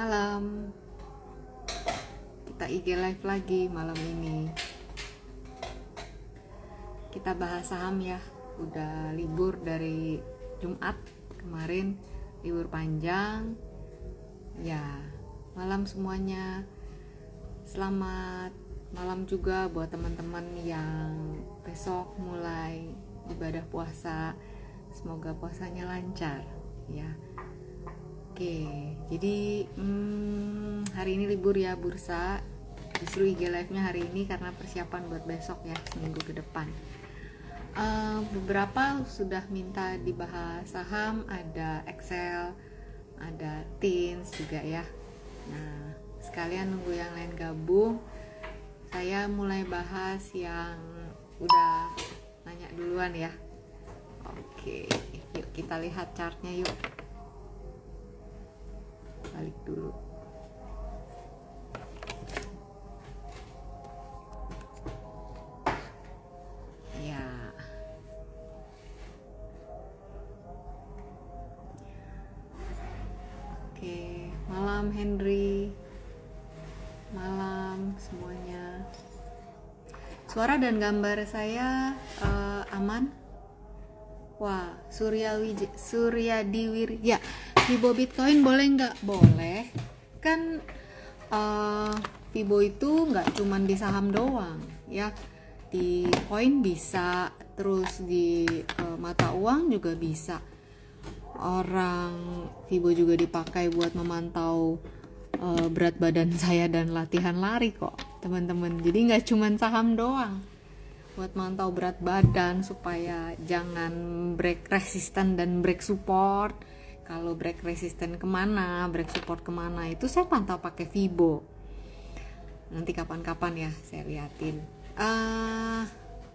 Malam, kita IG live lagi malam ini. Kita bahas saham ya. Udah libur dari Jumat kemarin, libur panjang. Ya, malam semuanya. Selamat malam juga buat teman-teman yang besok mulai ibadah puasa. Semoga puasanya lancar ya. Oke, jadi hari ini libur ya bursa. Justru IG live-nya hari ini karena persiapan buat besok ya, seminggu ke depan. Beberapa sudah minta dibahas saham, ada Excel, ada Teens juga ya. Nah, sekalian nunggu yang lain gabung, saya mulai bahas yang udah nanya duluan ya. Oke, yuk kita lihat chartnya yuk. Balik dulu. Ya. Oke, malam Henry. Malam semuanya. Suara dan gambar saya aman? Wah, Suryadiwir. Ya, Vibo Bitcoin boleh nggak? Boleh. Kan Vibo itu nggak cuma di saham doang, ya. Di koin bisa, terus di mata uang juga bisa. Orang Vibo juga dipakai buat memantau berat badan saya dan latihan lari kok, teman-teman. Jadi nggak cuma saham doang. Buat mantau berat badan supaya jangan break resisten dan break support. Kalau break resisten kemana, break support kemana, itu saya pantau pakai Vibo. Nanti kapan-kapan ya saya liatin.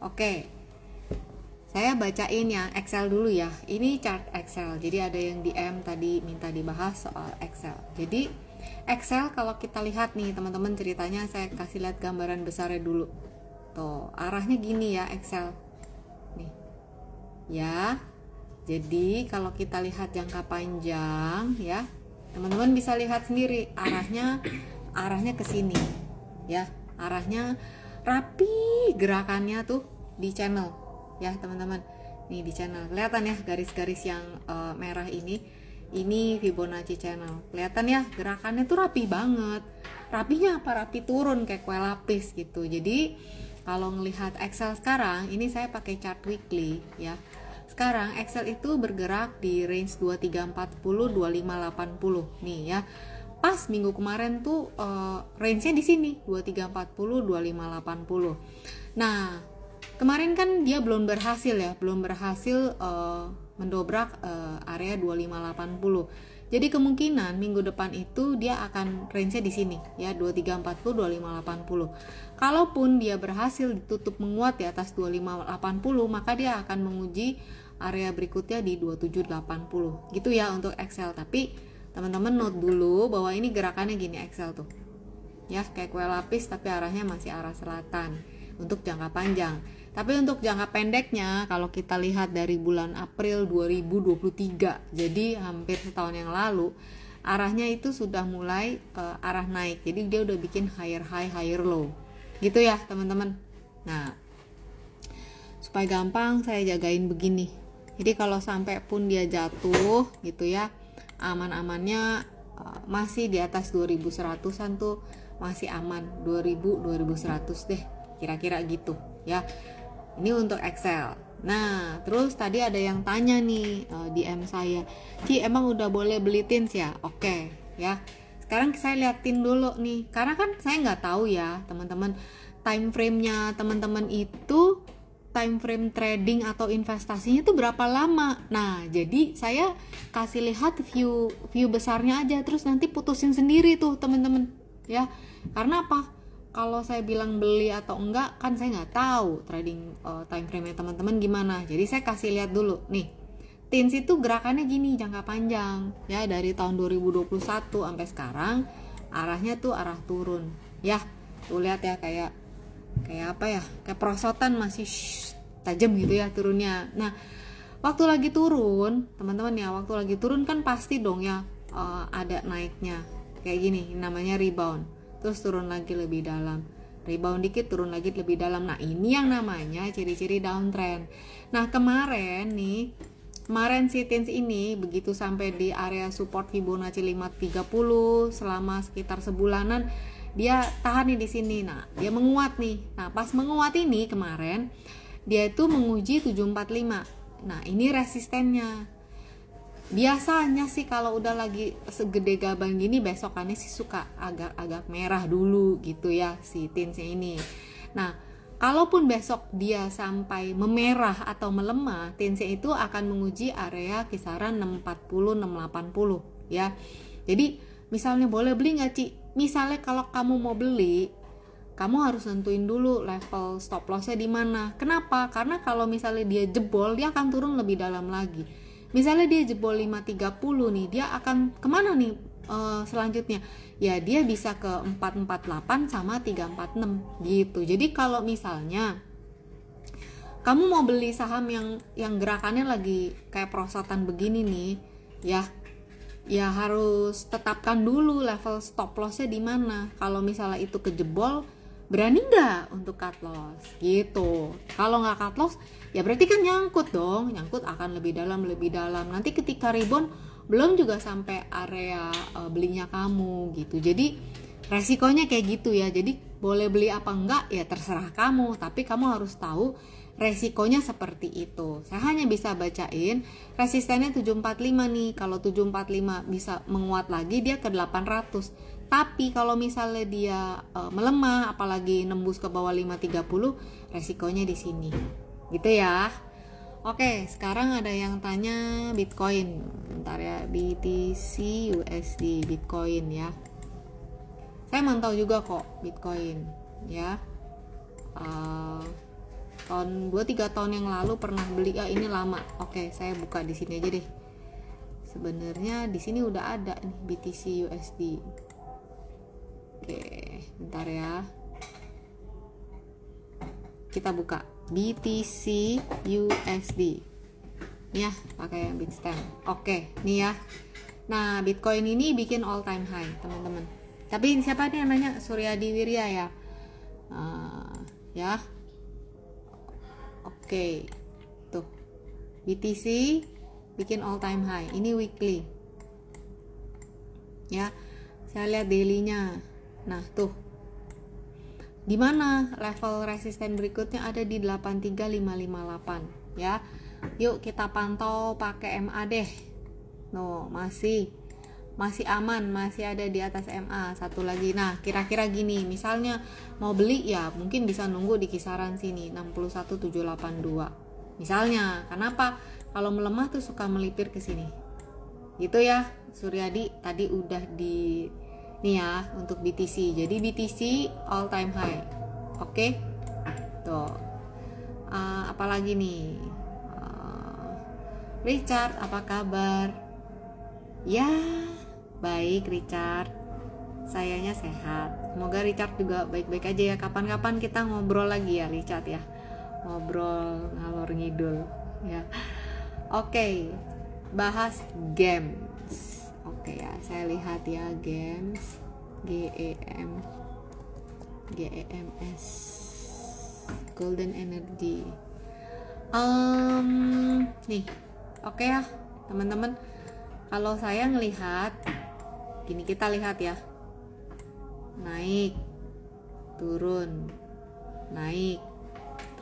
Oke. Saya bacain yang Excel dulu ya. Ini chart Excel. Jadi ada yang DM tadi minta dibahas soal Excel. Jadi Excel kalau kita lihat nih teman-teman, ceritanya saya kasih lihat gambaran besarnya dulu. Tuh, arahnya gini ya Excel. Nih. Ya. Jadi kalau kita lihat jangka panjang ya, teman-teman bisa lihat sendiri arahnya ke sini. Ya, arahnya rapi gerakannya tuh di channel. Ya, teman-teman. Nih di channel. Kelihatan ya garis-garis yang merah ini. Ini Fibonacci channel. Kelihatan ya gerakannya tuh rapi banget. Rapinya apa? Rapi turun kayak kue lapis gitu. Jadi kalau ngelihat Excel sekarang, ini saya pakai chart weekly ya. Sekarang Excel itu bergerak di range 2340 2580 nih ya. Pas minggu kemarin tuh range-nya di sini 2340 2580. Nah, kemarin kan dia belum berhasil mendobrak area 2580. Jadi kemungkinan minggu depan itu dia akan range-nya di sini ya, 2340 2580. Kalaupun dia berhasil ditutup menguat di atas 2580, maka dia akan menguji area berikutnya di 2780. Gitu ya untuk Excel. Tapi teman-teman note dulu bahwa ini gerakannya gini Excel tuh. Ya, kayak kue lapis tapi arahnya masih arah selatan untuk jangka panjang. Tapi untuk jangka pendeknya, kalau kita lihat dari bulan April 2023, jadi hampir setahun yang lalu, arahnya itu sudah mulai arah naik. Jadi dia udah bikin higher high, higher low. Gitu ya teman-teman. Nah, supaya gampang saya jagain begini. Jadi kalau sampai pun dia jatuh gitu ya, aman-amannya masih di atas 2100-an tuh masih aman. 2100 deh, kira-kira gitu ya. Ini untuk Excel. Nah, terus tadi ada yang tanya nih DM saya, Ci emang udah boleh beli Teens ya? Oke, ya. Sekarang saya liatin dulu nih, karena kan saya nggak tahu ya teman-teman, time frame-nya teman-teman itu, time frame trading atau investasinya itu berapa lama. Nah, jadi saya kasih lihat view besarnya aja, terus nanti putusin sendiri tuh teman-teman, ya. Karena apa? Kalau saya bilang beli atau enggak, kan saya nggak tahu trading time frame-nya teman-teman gimana. Jadi saya kasih lihat dulu nih. Teens itu gerakannya gini jangka panjang ya, dari tahun 2021 sampai sekarang arahnya tuh arah turun ya. Tuh lihat ya, kayak apa ya? Kayak perosotan masih tajam gitu ya turunnya. Nah, waktu lagi turun, teman-teman ya, waktu lagi turun kan pasti dong ya ada naiknya. kayak gini, namanya rebound. Terus turun lagi lebih dalam, rebound dikit, turun lagi lebih dalam. Nah ini yang namanya ciri-ciri downtrend. Nah kemarin si TINS ini begitu sampai di area support Fibonacci 530 selama sekitar sebulanan, dia tahan nih di sini. Nah dia menguat nih. Nah pas menguat ini kemarin dia itu menguji 745. Nah ini resistennya. Biasanya sih kalau udah lagi segede gaban gini, besokannya sih suka agak merah dulu gitu ya si TINS-nya ini. Nah kalaupun besok dia sampai memerah atau melemah, TINS-nya itu akan menguji area kisaran 640 680 ya. Jadi misalnya boleh beli nggak Ci? Misalnya kalau kamu mau beli, kamu harus nentuin dulu level stop loss-nya di mana. Kenapa? Karena kalau misalnya dia jebol, dia akan turun lebih dalam lagi. Misalnya dia jebol 530 nih, dia akan kemana nih selanjutnya? Ya dia bisa ke 448 sama 346 gitu. Jadi kalau misalnya kamu mau beli saham yang gerakannya lagi kayak perosotan begini nih, ya harus tetapkan dulu level stop loss-nya di mana. Kalau misalnya itu kejebol, berani nggak untuk cut loss gitu. Kalau nggak cut loss, ya berarti kan nyangkut dong, nyangkut akan lebih dalam. Nanti ketika rebound belum juga sampai area belinya kamu gitu. Jadi resikonya kayak gitu ya. Jadi boleh beli apa enggak ya terserah kamu, tapi kamu harus tahu resikonya seperti itu. Saya hanya bisa bacain resistennya 745 nih. Kalau 745 bisa menguat lagi, dia ke 800. Tapi kalau misalnya dia melemah, apalagi nembus ke bawah 530, resikonya di sini. Gitu ya. Oke, sekarang ada yang tanya Bitcoin. Bentar ya, BTC USD Bitcoin ya. Saya mantau juga kok Bitcoin ya. Tahun 2-3 tahun yang lalu pernah beli, ini lama. Oke, saya buka di sini aja deh. Sebenarnya di sini udah ada nih BTC USD. Oke, bentar ya. Kita buka BTC USD. Nih ya, pakai yang Bitstamp. Oke, nih ya. Nah, Bitcoin ini bikin all time high, teman-teman. Tapi siapa nih yang nanya? Suryadi Wirya ya. Ya. Oke. Tuh. BTC bikin all time high. Ini weekly. Ya. Saya lihat daily-nya. Nah, tuh. Di mana level resisten berikutnya ada di 83558 ya. Yuk kita pantau pakai MA deh. No, masih aman, masih ada di atas MA. Satu lagi. Nah, kira-kira gini, misalnya mau beli ya mungkin bisa nunggu di kisaran sini 61782. Misalnya, kenapa? Kalau melemah tuh suka melipir ke sini. Gitu ya, Suryadi tadi udah di nih ya untuk BTC. Jadi BTC all time high. Oke. Tuh. Apalagi nih? Richard, apa kabar? Ya, baik Richard. Sayanya sehat. Semoga Richard juga baik-baik aja ya. Kapan-kapan kita ngobrol lagi ya Richard ya. Ngobrol ngalor ngidul ya. Oke. Bahas games. Oke ya, saya lihat ya games GEMS Golden Energy. Nih, oke ya teman-teman. Kalau saya ngelihat gini, kita lihat ya, naik, turun, naik.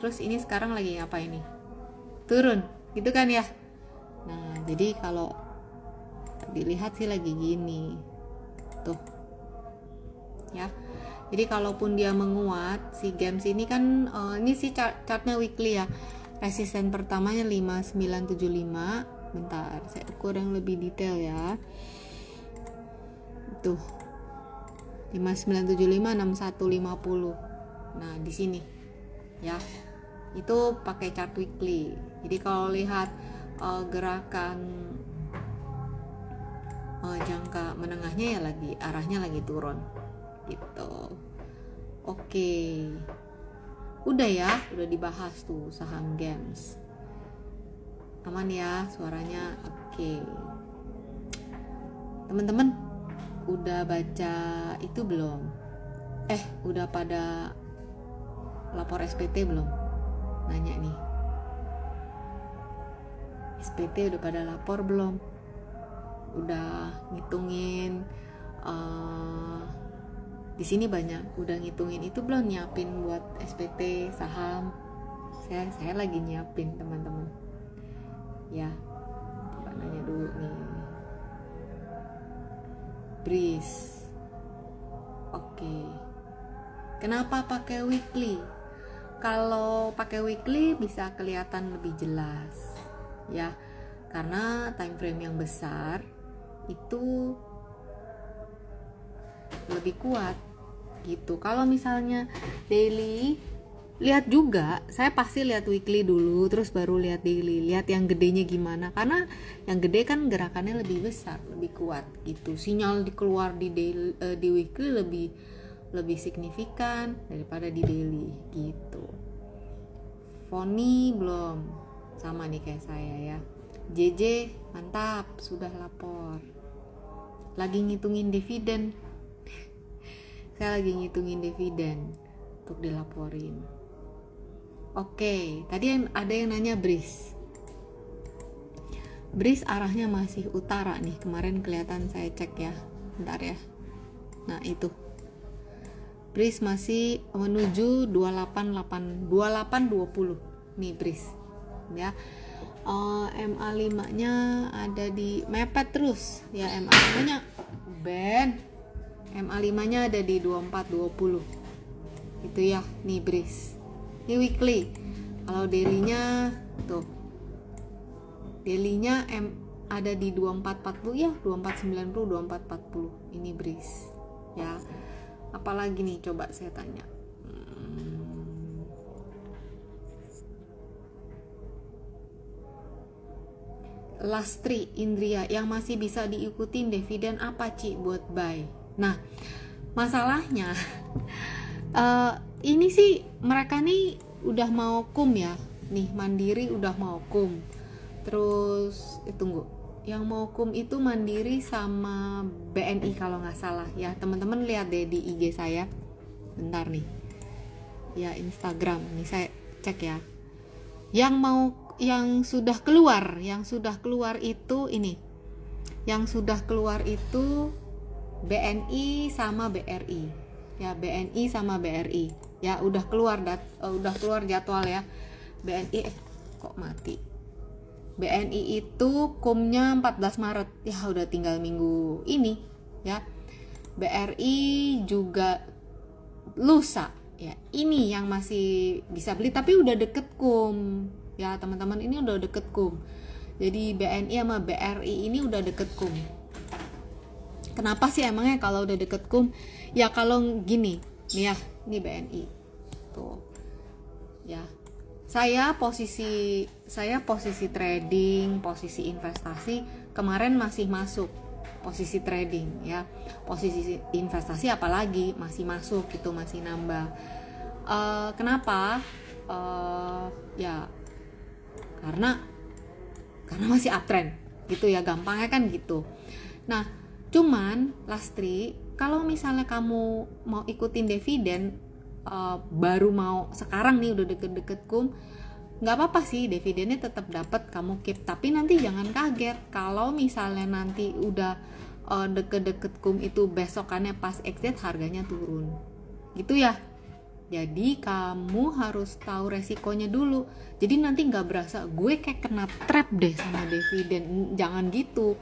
Terus ini sekarang lagi apa ini? Turun, gitu kan ya. Nah, jadi kalau dilihat sih lagi gini tuh ya. Jadi kalaupun dia menguat, si games ini kan ini sih chartnya weekly ya. Resisten pertamanya 5975. Bentar, saya ukur yang lebih detail ya. Tuh 5975 6150. Nah di sini ya, itu pakai chart weekly. Jadi kalau lihat gerakan jangka menengahnya ya lagi arahnya lagi turun gitu. Oke. Udah ya, udah dibahas tuh saham games. Aman ya suaranya. Oke. Teman-teman, udah baca itu belum? Udah pada lapor SPT belum? Nanya nih. SPT udah pada lapor belum? Udah ngitungin di sini banyak udah ngitungin itu belum, nyiapin buat SPT saham. Saya lagi nyiapin, teman-teman. Ya, coba nanya dulu nih. Breeze. Oke. Kenapa pakai weekly? Kalau pakai weekly bisa kelihatan lebih jelas, ya. Karena time frame yang besar itu lebih kuat gitu. Kalau misalnya daily, lihat juga, saya pasti lihat weekly dulu terus baru lihat daily, lihat yang gedenya gimana, karena yang gede kan gerakannya lebih besar, lebih kuat gitu. Sinyal dikeluar di daily, di weekly lebih signifikan daripada di daily gitu. Foni belum, sama nih kayak saya ya. JJ mantap, sudah lapor. Lagi ngitungin dividen. Saya lagi ngitungin dividen untuk dilaporin. Oke, tadi ada yang nanya Breeze. Breeze arahnya masih utara nih. Kemarin kelihatan saya cek ya. Bentar ya. Nah, itu. Breeze masih menuju 2820. Nih Breeze. Ya. MA5-nya ada di mepet terus. Ya, MA5-nya MA5-nya ada di 2420. Itu ya, nih Breeze. Ini weekly. Kalau daily-nya tuh. Daily-nya ada di 2440 ya, 2490, 2440. Ini Breeze. Ya. Apalagi nih coba saya tanya. Lastri Indria yang masih bisa diikutin dividen apa Ci buat buy? Nah, masalahnya ini sih mereka nih udah mau kum ya. Nih Mandiri udah mau kum. Terus tunggu. Yang mau kum itu Mandiri sama BNI kalau nggak salah ya. Teman-teman lihat deh di IG saya. Bentar nih. Ya Instagram. Nih saya cek ya. Yang sudah keluar itu ini. Yang sudah keluar itu BNI sama BRI. Ya, BNI sama BRI. Ya, udah keluar jadwal ya. BNI kok mati. BNI itu kumnya 14 Maret. Ya, udah tinggal minggu ini ya. BRI juga lusa. Ya, ini yang masih bisa beli tapi udah deket kum. Ya, teman-teman, ini udah deket kum. Jadi BNI sama BRI ini udah deket kum. Kenapa sih emangnya kalau udah deket kum? Ya kalau gini, nih ya, ini BNI. Tuh. Ya. Saya posisi trading, posisi investasi kemarin masih masuk. Posisi trading ya. Posisi investasi apalagi masih masuk gitu, masih nambah. Kenapa? Ya karena masih uptrend gitu ya, gampangnya kan gitu. Nah, cuman Lastri, kalau misalnya kamu mau ikutin dividen baru mau sekarang nih udah deket-deket kum, nggak apa-apa sih, dividennya tetap dapat, kamu keep. Tapi nanti jangan kaget kalau misalnya nanti udah deket-deket kum itu besokannya pas exit harganya turun gitu ya. Jadi kamu harus tahu resikonya dulu. Jadi nanti nggak berasa gue kayak kena trap deh sama dividen. Jangan gitu.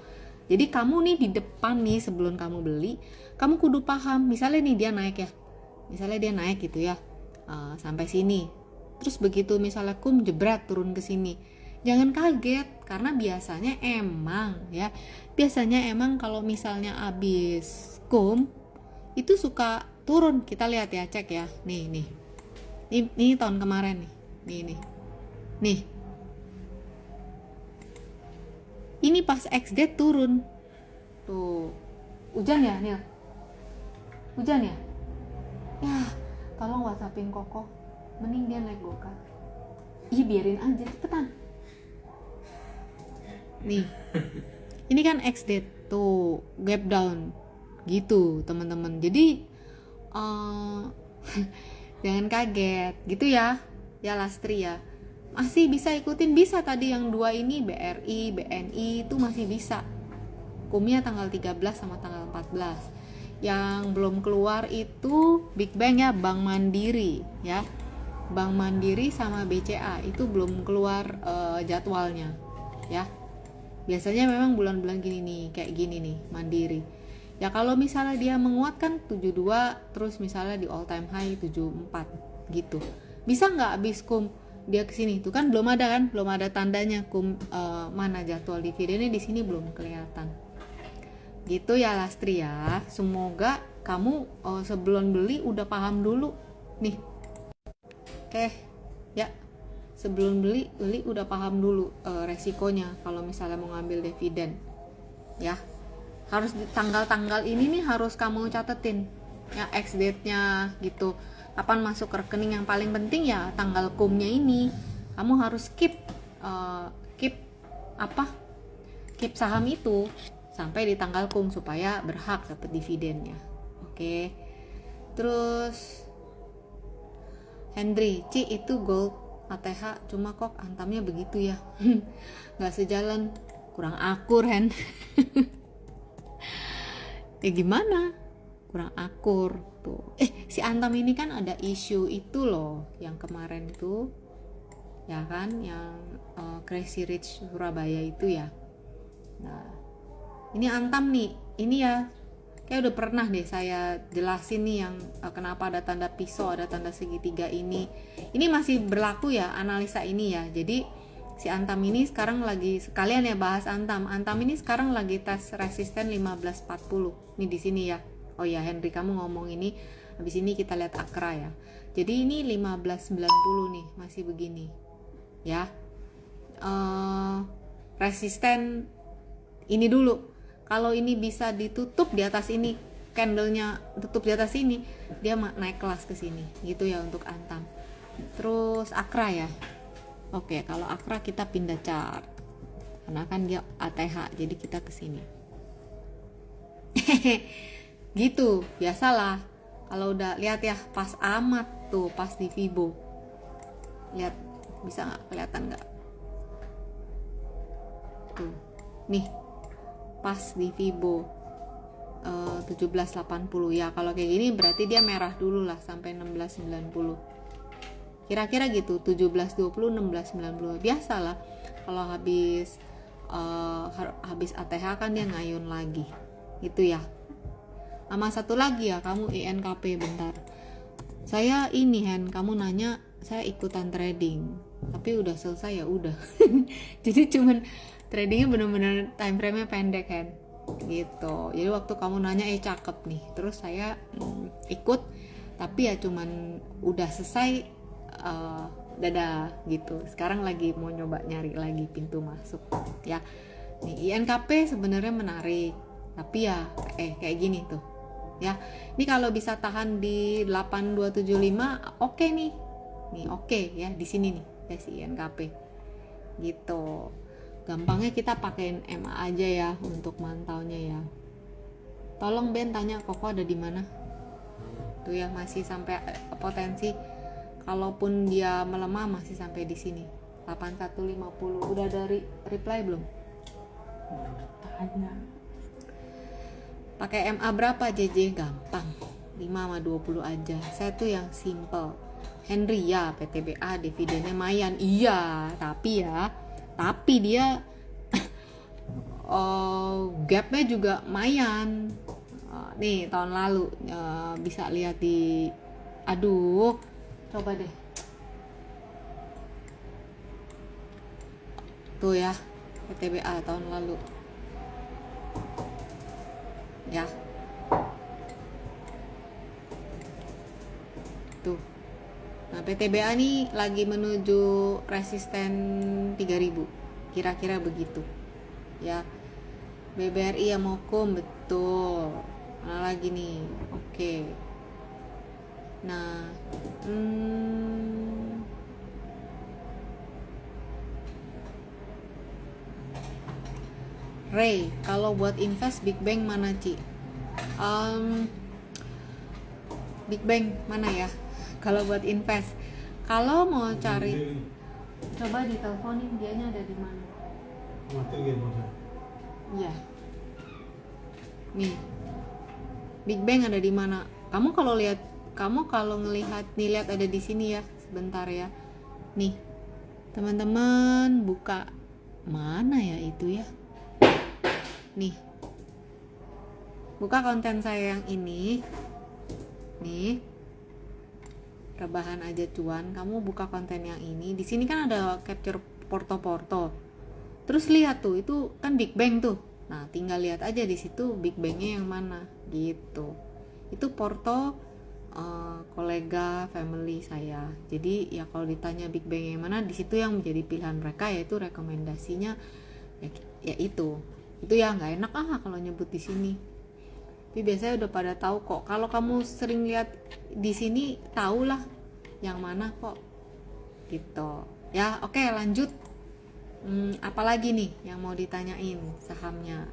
Jadi kamu nih di depan nih sebelum kamu beli, kamu kudu paham. Misalnya nih dia naik ya. Misalnya dia naik gitu ya. Sampai sini. Terus begitu misalnya kum jebret turun ke sini. Jangan kaget karena biasanya emang kalau misalnya abis kum itu suka turun. Kita lihat ya, cek ya. Nih. Ini tahun kemarin nih. Nih. Ini pas XD turun. Tuh. Hujan ya, Nil? Hujan ya? Ya, tolong WhatsAppin Koko. Mending dia naik gokar. Ih, biarin aja, cepetan. Nih. Ini kan XD tuh, gap down. gitu teman-teman. Jadi uh, jangan kaget gitu ya Lastri ya. Masih bisa ikutin, bisa tadi yang dua ini BRI, BNI itu masih bisa. Kumnya tanggal 13 sama tanggal 14. Yang belum keluar itu Big Bang ya, Bank Mandiri ya. Bank Mandiri sama BCA itu belum keluar jadwalnya ya. Biasanya memang bulan-bulan gini nih, kayak gini nih, Mandiri. Ya kalau misalnya dia menguatkan 72, terus misalnya di all time high 74 gitu. Bisa nggak habis kum dia kesini? Itu kan belum ada kan, belum ada tandanya kum mana jadwal dividennya di sini belum kelihatan. Gitu ya Lastri ya. Semoga kamu sebelum beli udah paham dulu nih. Oke, ya. Sebelum beli udah paham dulu resikonya kalau misalnya mau ngambil dividen. Ya. Harus di tanggal-tanggal ini nih harus kamu catetin. Ya, ex date-nya gitu. Kapan masuk ke rekening, yang paling penting ya tanggal kumnya ini. Kamu harus keep saham itu sampai di tanggal kum supaya berhak dapat dividennya. Oke. Terus Hendry, Ci itu gold ATH cuma kok antamnya begitu ya. Nggak sejalan, kurang akur Hen. Ya gimana? Kurang akur tuh. Si Antam ini kan ada isu itu loh yang kemarin tuh. Ya kan, yang Crazy Rich Surabaya itu ya. Nah, ini Antam nih. Ini ya kayak udah pernah deh saya jelasin nih yang kenapa ada tanda pisau, ada tanda segitiga ini. Ini masih berlaku ya analisa ini ya. Jadi si Antam ini sekarang lagi, sekalian ya bahas Antam. Antam ini sekarang lagi tes resisten 1540. Ini di sini ya. Oh ya Henry, kamu ngomong ini. Habis ini kita lihat Akra ya. Jadi ini 1590 nih, masih begini. Ya. Resisten ini dulu. Kalau ini bisa ditutup di atas ini, candlenya tutup di atas ini, dia naik kelas ke sini. Gitu ya untuk Antam. Terus Akra ya. Oke, kalau Akra kita pindah chart. Karena kan dia ATH, jadi kita ke sini. Gitu, biasalah. Kalau udah lihat ya, pas amat tuh, pas di Fibo. Lihat, bisa nggak kelihatan nggak? Tuh, nih, pas di Fibo 1780 ya. Kalau kayak gini berarti dia merah dulu lah sampai 1690. Kira-kira gitu, 1720 1690. Biasalah kalau habis ATH kan dia ngayun lagi. Gitu ya. Sama satu lagi ya, kamu INKP bentar. Saya ini Hen, kamu nanya saya ikutan trading. Tapi udah selesai ya udah. Jadi cuman tradingnya bener-bener time frame-nya pendek Hen. Gitu. Jadi waktu kamu nanya cakep nih. Terus saya ikut, tapi ya cuman udah selesai, dadah gitu. Sekarang lagi mau nyoba nyari lagi pintu masuk ya. Nih INKP sebenarnya menarik, tapi ya kayak gini tuh ya. Ini kalau bisa tahan di 8275 oke nih oke ya di sini nih ya si INKP gitu. Gampangnya kita pakein MA aja ya untuk mantaunya ya. Tolong Ben tanya Koko ada di mana tuh ya, masih sampai potensi. Kalaupun dia melemah masih sampai di sini 8150. Udah dari reply belum? Tanya. Pakai MA berapa JJ? Gampang, 5 sama 20 aja. Saya tuh yang simple. Henry ya, PTBA dividennya lumayan. Iya, tapi dia gapnya juga lumayan. Nih tahun lalu bisa lihat di, aduh coba deh tuh ya, PTBA tahun lalu ya tuh. Nah PTBA nih lagi menuju resisten 3000, kira-kira begitu ya. BBRI yang Mokum betul. Mana lagi nih? Oke. Nah Ray, kalau buat invest Big Bang mana Ci? Um, Big Bang mana ya? Kalau buat invest, kalau mau cari, coba diteleponin dianya ada di mana? Iya. Nih, Big Bang ada di mana? Kamu kalau ngelihat nih, lihat ada di sini ya. Sebentar ya. Nih, teman-teman buka mana ya itu ya? Nih, buka konten saya yang ini. Nih, rebahan aja cuan. Kamu buka konten yang ini. Di sini kan ada capture porto-porto. Terus lihat tuh, itu kan Big Bang tuh. Nah, tinggal lihat aja di situ Big Bang-nya yang mana gitu. Itu porto kolega family saya. Jadi ya kalau ditanya Big Bang yang mana, di situ yang menjadi pilihan mereka, yaitu rekomendasinya ya itu ya nggak enak kalau nyebut di sini. Tapi biasanya udah pada tahu kok. Kalau kamu sering lihat di sini, tahulah yang mana kok gitu ya. Oke, lanjut. Apalagi nih yang mau ditanyain sahamnya?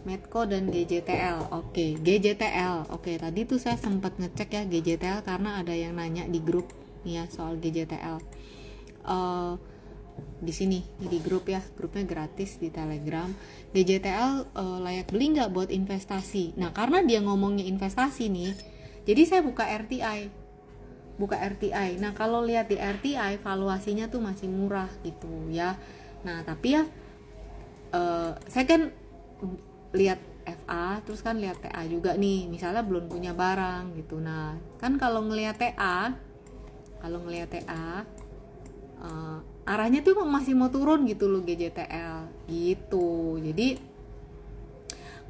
Medco dan GJTL. Oke, GJTL. Oke, tadi tuh saya sempat ngecek ya GJTL karena ada yang nanya di grup nih ya soal GJTL. Di sini di grup ya, grupnya gratis di Telegram. GJTL layak beli nggak buat investasi? Nah, karena dia ngomongnya investasi nih, jadi saya buka RTI. Nah, kalau lihat di RTI valuasinya tuh masih murah gitu ya. Nah, tapi ya saya kan lihat FA, terus kan lihat TA juga nih, misalnya belum punya barang gitu. Nah, kan kalau ngelihat TA arahnya tuh masih mau turun gitu loh GJTL gitu. Jadi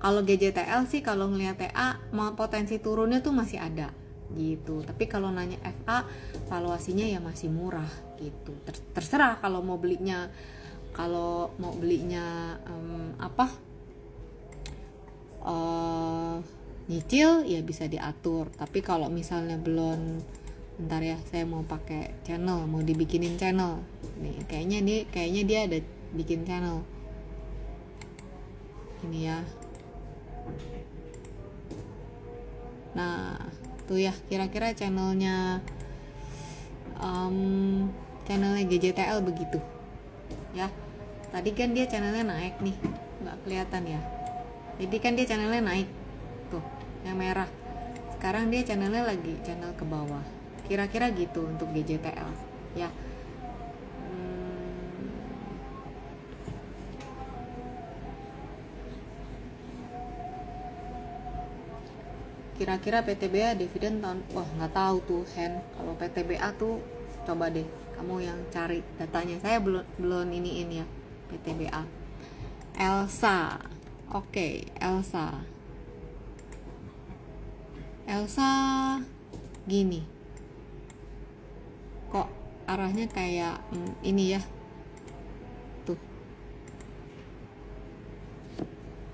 kalau GJTL sih kalau ngelihat TA mau potensi turunnya tuh masih ada gitu. Tapi kalau nanya FA, valuasinya ya masih murah gitu. Terserah kalau mau belinya nyicil ya bisa diatur. Tapi kalau misalnya belum, bentar ya, saya mau pakai channel, mau dibikinin channel nih. Kayaknya dia ada bikin channel ini ya. Nah tuh ya, kira-kira channelnya GJTL begitu ya. Tadi kan dia channelnya naik nih, nggak kelihatan ya. Jadi kan dia channelnya naik tuh yang merah. Sekarang dia channelnya lagi channel ke bawah. Kira-kira gitu untuk GJTL ya. Kira-kira PTBA dividen tahun, wah nggak tahu tuh Hen. Kalau PTBA tuh coba deh kamu yang cari datanya, saya belum iniin ya PTBA. Elsa, oke, Elsa gini, kok arahnya kayak ini ya, tuh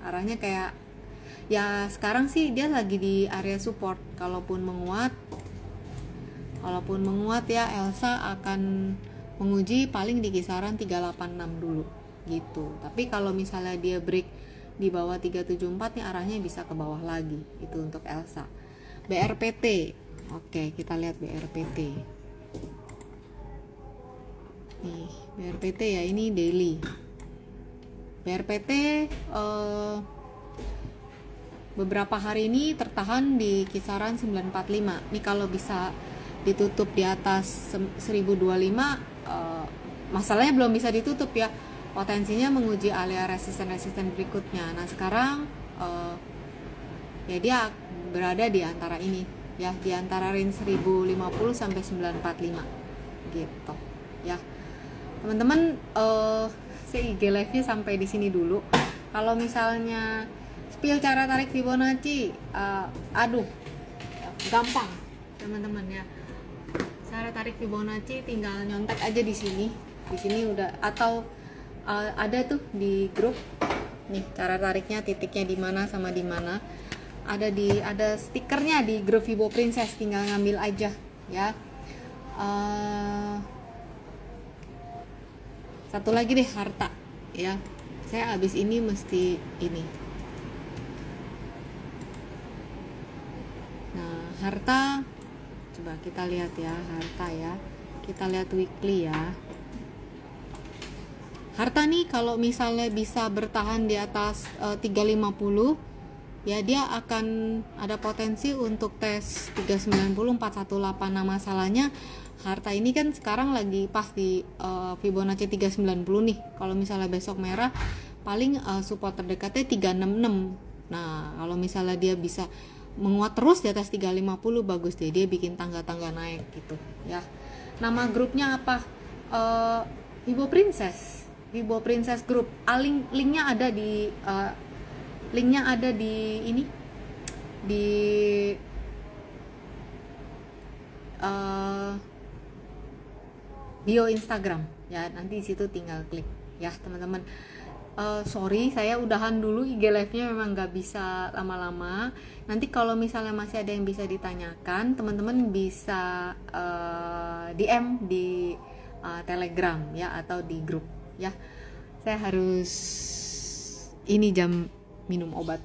arahnya kayak ya sekarang sih dia lagi di area support. Kalaupun menguat ya, Elsa akan menguji paling di kisaran 386 dulu gitu. Tapi kalau misalnya dia break di bawah 374 nih, arahnya bisa ke bawah lagi. Itu untuk Elsa. BRPT, oke, kita lihat BRPT nih. BRPT ya, ini daily. BRPT beberapa hari ini tertahan di kisaran 945 nih. Kalau bisa ditutup di atas 1025, masalahnya belum bisa ditutup ya, potensinya menguji area resisten berikutnya. Nah sekarang ya dia berada di antara ini ya, di antara range 1050 sampai 945 gitu ya teman-teman. IG live-nya sampai di sini dulu. Kalau misalnya spill cara tarik Fibonacci, gampang teman-teman ya. Cara tarik Fibonacci tinggal nyontek aja di sini udah, atau ada tuh di grup nih cara tariknya, titiknya di mana sama di mana, ada stikernya di grup Fibo Princess, tinggal ngambil aja ya. Satu lagi deh, harta ya. Saya abis ini mesti ini harta, coba kita lihat ya, harta ya. Kita lihat weekly ya. Harta nih kalau misalnya bisa bertahan di atas 350 ya, dia akan ada potensi untuk tes 390 418. Nah, masalahnya harta ini kan sekarang lagi pas di Fibonacci 390 nih. Kalau misalnya besok merah, paling support terdekatnya 366. Nah, kalau misalnya dia bisa menguat terus di atas 350, bagus deh, dia bikin tangga-tangga naik gitu ya. Nama grupnya apa? Vibo Princess Group. Linknya ada di ini, di bio Instagram ya, nanti di situ tinggal klik ya teman-teman. Sorry, saya udahan dulu IG live-nya, memang nggak bisa lama-lama. Nanti kalau misalnya masih ada yang bisa ditanyakan, teman-teman bisa DM di Telegram ya, atau di grup ya. Saya harus ini jam minum obat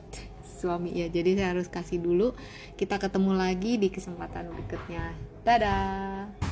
suami ya, jadi saya harus kasih dulu. Kita ketemu lagi di kesempatan berikutnya. Dadah.